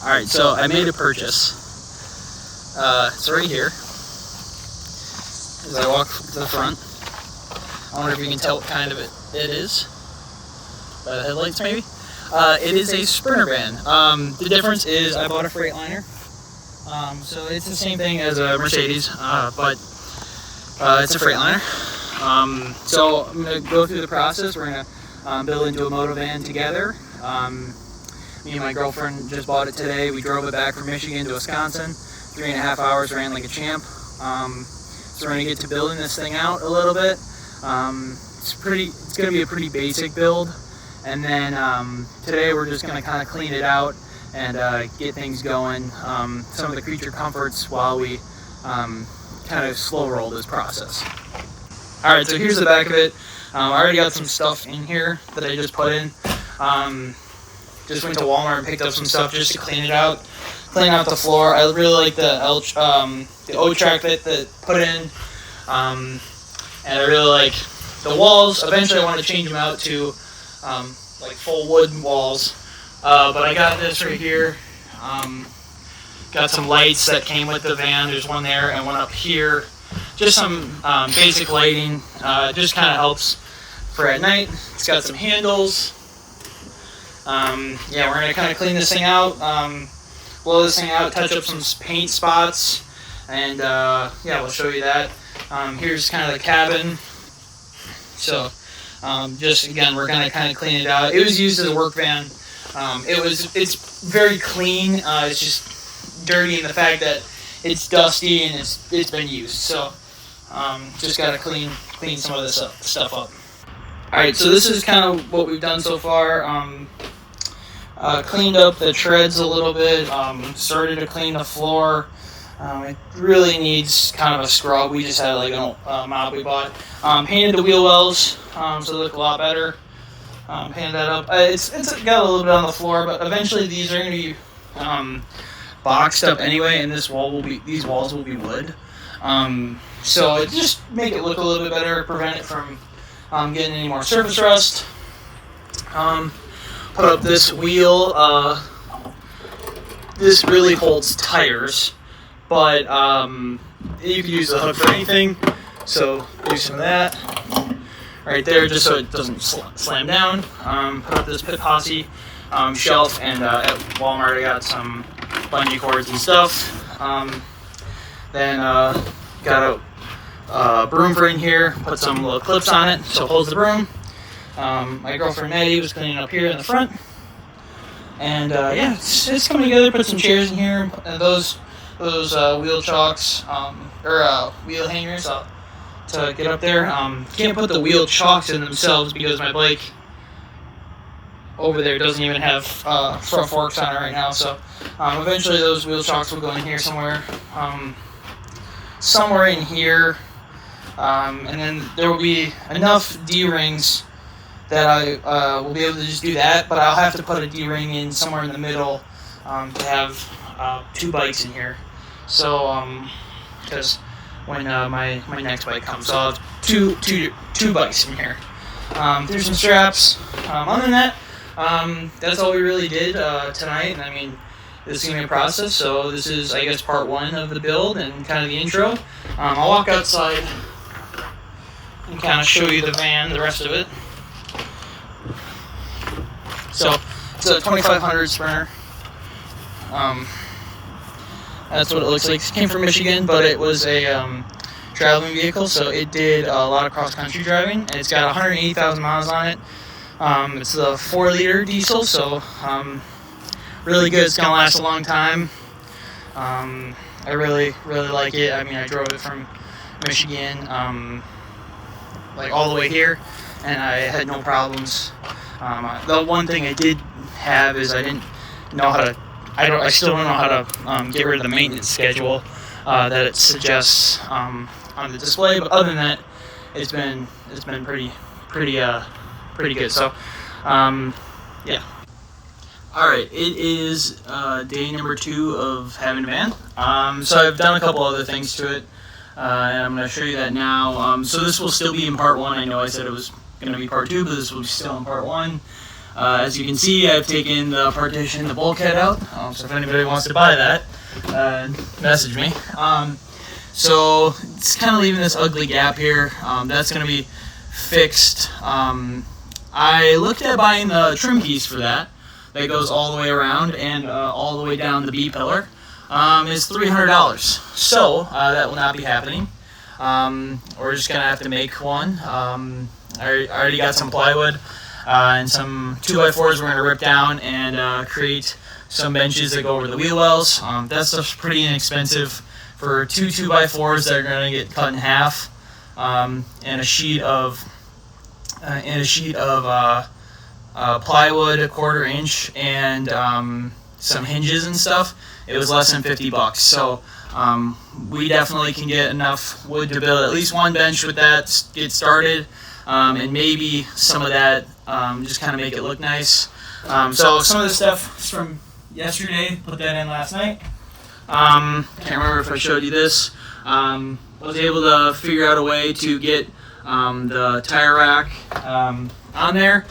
Alright, so I made a purchase. It's right here. As I walk to the front. I wonder if you can tell what kind of it is. By the headlights, maybe? It is a Sprinter van. The difference is I bought a Freightliner. So it's the same thing as a Mercedes, but it's a Freightliner. So I'm going to go through the process. We're going to build into a motovan together. Me and my girlfriend just bought it today. We drove it back from Michigan to Wisconsin. 3.5 hours, ran like a champ. So we're going to get to building this thing out a little bit. It's going to be a pretty basic build. And then today we're just going to kind of clean it out and get things going. Some of the creature comforts while we kind of slow roll this process. Alright, so here's the back of it. I already got some stuff in here that I just put in. Just went to Walmart and picked up some stuff just to clean it out. Clean out the floor. I really like the O-Track that put in. And I really like the walls. Eventually I want to change them out to like full wood walls. But I got this right here. Got some lights that came with the van. There's one there and one up here. Just some basic lighting. Just kind of helps for at night. It's got some handles. Yeah, we're going to kind of clean this thing out. Blow this thing out, touch up some paint spots. And yeah, we'll show you that. Here's kind of the cabin. So just again, we're going to kind of clean it out. It was used as a work van. It's very clean. It's just dirty in the fact that it's dusty and it's been used. So just got to clean some of this stuff up. Alright, so this is kind of what we've done so far. Cleaned up the treads a little bit. Started to clean the floor. It really needs kind of a scrub. We just had like a mop we bought. Painted the wheel wells so they look a lot better. Painted that up. It's got a little bit on the floor, but eventually these are going to be boxed up anyway, and these walls will be wood. So it just make it look a little bit better, prevent it from getting any more surface rust. Put up this wheel. This really holds tires, but you can use the hook for anything. So do some of that right there, just so it doesn't slam down. Put up this Pit Posse shelf, and at Walmart I got some bungee cords and stuff. Then got a broom for in here. Put some little clips on it so it holds the broom. My girlfriend Maddie was cleaning up here in the front, and yeah, it's coming together. Put some chairs in here, and those wheel chocks or wheel hangers to get up there. Can't put the wheel chocks in themselves because my bike over there doesn't even have front forks on it right now. So eventually those wheel chocks will go in here somewhere in here, and then there will be enough D-rings that I will be able to just do that, but I'll have to put a D-ring in somewhere in the middle to have 2 bikes in here. So, because when my next bike comes, I'll have two bikes in here. There's some straps. Other than that, that's all we really did tonight. And I mean, this is going to be a process, so this is, I guess, part 1 of the build and kind of the intro. I'll walk outside and kind of show you the van, the rest of it. So it's a 2500 Sprinter. That's what it looks like. It came from Michigan, but it was a traveling vehicle, so it did a lot of cross-country driving, and it's got 180,000 miles on it. It's a 4-liter diesel, so really good. It's gonna last a long time. I really like it. I mean, I drove it from Michigan, like all the way here, and I had no problems. The one thing I did have is I didn't know how to. I still don't know how to get rid of the maintenance schedule that it suggests on the display. But other than that, it's been pretty good. So, yeah. All right, it is day number 2 of having a van. So I've done a couple other things to it, and I'm going to show you that now. So this will still be in part 1. I know I said it was going to be part 2, but this will be still in part 1. As you can see, I've taken the partition, the bulkhead out, so if anybody wants to buy that, message me. So it's kind of leaving this ugly gap here. That's going to be fixed. I looked at buying the trim piece for that. That goes all the way around and all the way down the B pillar. Is $300. So that will not be happening. We're just going to have to make one. I already got some plywood and some 2x4s we're going to rip down and create some benches that go over the wheel wells. That stuff's pretty inexpensive for two 2x4s that are going to get cut in half, and a sheet of plywood, a 1/4 inch, and some hinges and stuff. It was less than $50. So we definitely can get enough wood to build at least one bench with that, get started, and maybe some of that just kind of make it look nice. So some of the stuff is from yesterday, put that in last night. Can't remember if I showed you this. Was able to figure out a way to get the tire rack on there.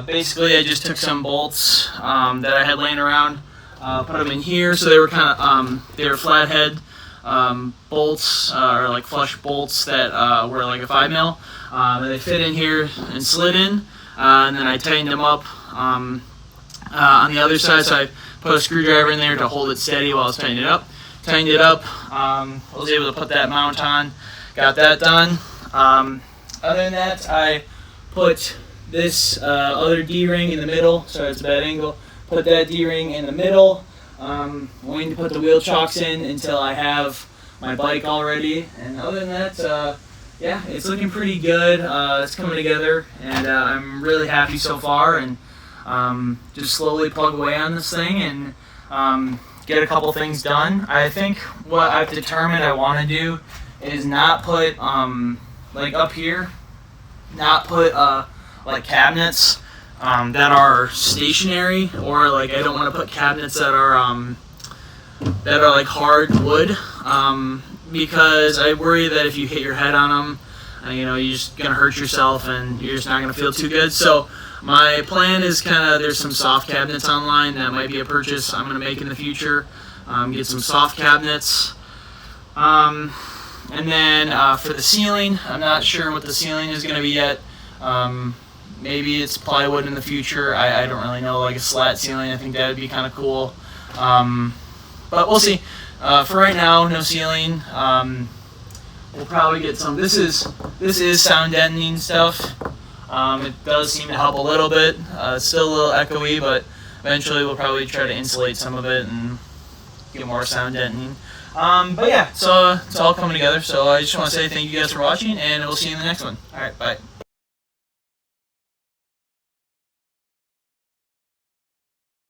Basically, I just took some bolts that I had laying around, put them in here, so they were kind of they were flathead bolts, or like flush bolts that were like a 5mm. And they fit in here and slid in, and then I tightened them up on the other side. So I put a screwdriver in there to hold it steady while I was tightening it up. Tightened it up. I was able to put that mount on. Got that done. Other than that, I put this other D-ring in the middle. Sorry, it's a bad angle. Put that D-ring in the middle. Going to put the wheel chocks in until I have my bike all ready. And other than that, yeah, it's looking pretty good. It's coming together, and I'm really happy so far. And just slowly plug away on this thing and get a couple things done. I think what I've determined I want to do is not put like up here, not put like cabinets that are stationary, or like I don't want to put cabinets that are like hard wood, because I worry that if you hit your head on them, you're just gonna hurt yourself and you're just not gonna feel too good. So my plan is there's some soft cabinets online that might be a purchase I'm gonna make in the future. Get some soft cabinets. And then for the ceiling, I'm not sure what the ceiling is gonna be yet. Maybe it's plywood in the future. I don't really know, like a slat ceiling. I think that would be kind of cool. But we'll see. For right now, no ceiling. We'll probably get some. This is sound deadening stuff. It does seem to help a little bit. It's still a little echoey, but eventually we'll probably try to insulate some of it and get more sound deadening. But yeah, so it's all coming together. So I just want to say thank you guys for watching, and we'll see you in the next one. All right, bye.